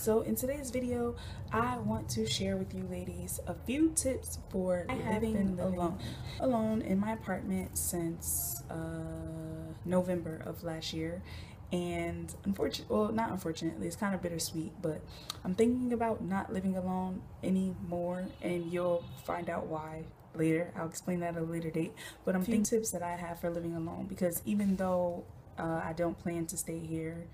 So in today's video, I want to share with you ladies a few tips for living alone in my apartment since November of last year. And not unfortunately, it's kind of bittersweet, but I'm thinking about not living alone anymore, and you'll find out why later. I'll explain that at a later date. But I'm thinking tips that I have for living alone, because even though I don't plan to stay here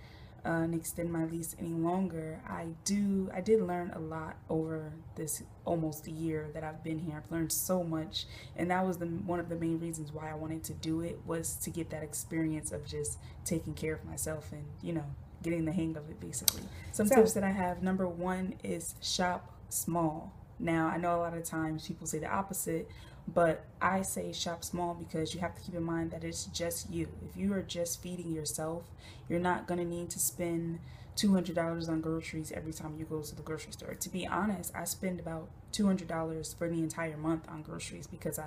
and extend my lease any longer, I did learn a lot over this almost a year that I've been here. I've learned so much, and that was one of the main reasons why I wanted to do it, was to get that experience of just taking care of myself and, you know, getting the hang of it basically. Some tips that I have: number one is shop small. Now, I know a lot of times people say the opposite, but I say shop small because you have to keep in mind that it's just you. If you are just feeding yourself, you're not going to need to spend $200 on groceries every time you go to the grocery store. To be honest, I spend about $200 for the entire month on groceries because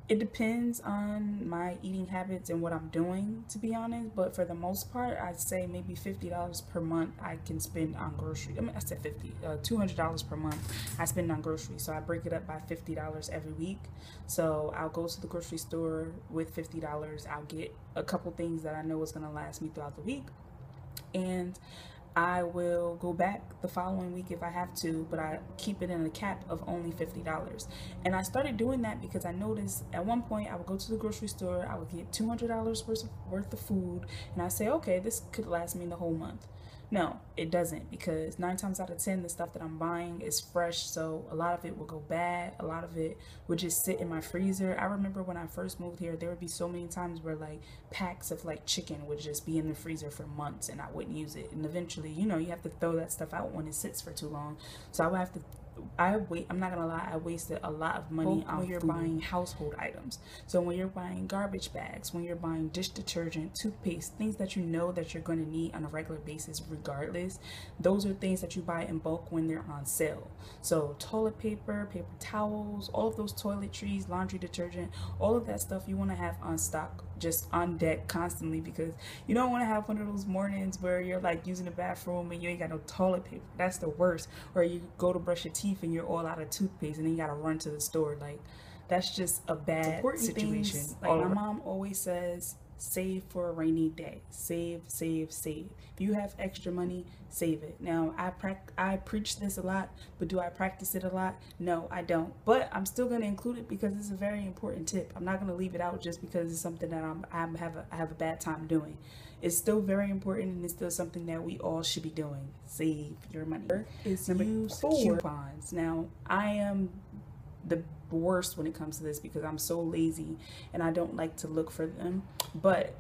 it depends on my eating habits and what I'm doing, to be honest. But for the most part, I'd say maybe $50 per month I can spend on groceries. I mean, I said $200 per month I spend on groceries. So I break it up by $50 every week. So I'll go to the grocery store with $50. I'll get a couple things that I know is going to last me throughout the week, and I will go back the following week if I have to, but I keep it in a cap of only $50. And I started doing that because I noticed at one point I would go to the grocery store, I would get $200 worth of food, and I say, okay, this could last me the whole month. No, it doesn't, because 9 times out of 10 the stuff that I'm buying is fresh, so a lot of it will go bad. A lot of it would just sit in my freezer. I remember when I first moved here, there would be so many times where like packs of like chicken would just be in the freezer for months and I wouldn't use it, and eventually, you know, you have to throw that stuff out when it sits for too long. So I would have to I'm not gonna lie, I wasted a lot of money on when you're buying household items. So when you're buying garbage bags, when you're buying dish detergent, toothpaste, things that you know that you're going to need on a regular basis regardless, those are things that you buy in bulk when they're on sale. So toilet paper, paper towels, all of those toiletries, laundry detergent, all of that stuff you want to have on stock, just on deck constantly, because you don't want to have one of those mornings where you're like using the bathroom and you ain't got no toilet paper. That's the worst. Or you go to brush your teeth and you're all out of toothpaste and then you gotta run to the store. Like, that's just a bad situation. Like my mom always says, save for a rainy day. Save. If you have extra money, save it. Now, I preach this a lot, but do I practice it a lot? No, I don't. But I'm still going to include it because it's a very important tip. I'm not going to leave it out just because it's something that I have a bad time doing. It's still very important, and it's still something that we all should be doing. Save your money. Is use coupons. Now, I am the worst when it comes to this because I'm so lazy and I don't like to look for them, but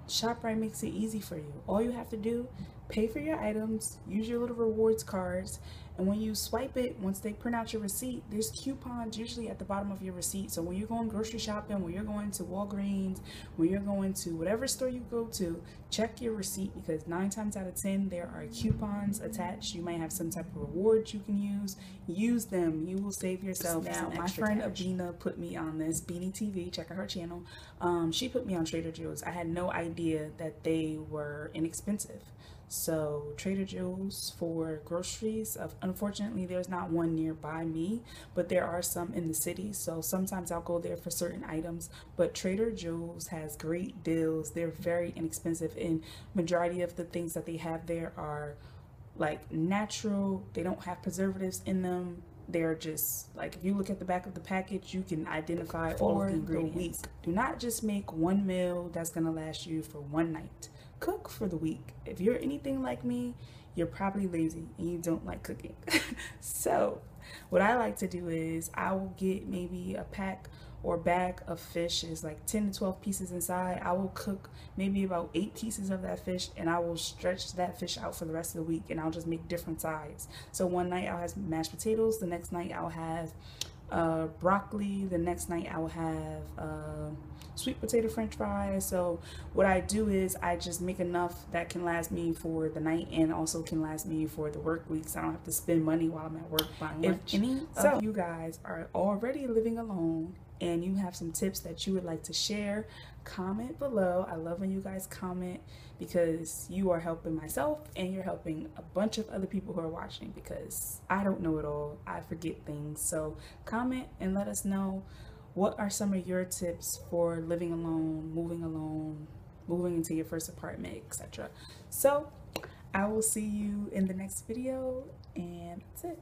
ShopRite makes it easy for you. All you have to do, pay for your items, use your little rewards cards, and when you swipe it, once they print out your receipt, there's coupons usually at the bottom of your receipt. So when you're going grocery shopping, when you're going to Walgreens, when you're going to whatever store you go to, check your receipt, because 9 times out of 10 there are coupons attached. You might have some type of reward you can use them. You will save yourself. Now, my friend Abina put me on this, Beanie TV, check out her channel. She put me on Trader Joe's. I had no idea that they were inexpensive. So Trader Joe's for groceries, unfortunately there's not one nearby me, but there are some in the city, so sometimes I'll go there for certain items. But Trader Joe's has great deals. They're very inexpensive, and majority of the things that they have there are like natural. They don't have preservatives in them. They're just like, if you look at the back of the package, you can identify all of the ingredients. Do not just make one meal that's gonna last you for one night. Cook for the week. If you're anything like me, you're probably lazy and you don't like cooking. So what I like to do is I will get maybe a pack or bag of fish. Is like 10 to 12 pieces inside. I will cook maybe about 8 pieces of that fish, and I will stretch that fish out for the rest of the week, and I'll just make different sides. So one night I'll have mashed potatoes, the next night I'll have broccoli, the next night I'll have sweet potato french fries. So what I do is I just make enough that can last me for the night and also can last me for the work week, so I don't have to spend money while I'm at work buying lunch. If any of you guys are already living alone and you have some tips that you would like to share, comment below. I love when you guys comment because you are helping myself and you're helping a bunch of other people who are watching, because I don't know it all. I forget things. So comment and let us know, what are some of your tips for living alone, moving into your first apartment, etc. So I will see you in the next video, and that's it.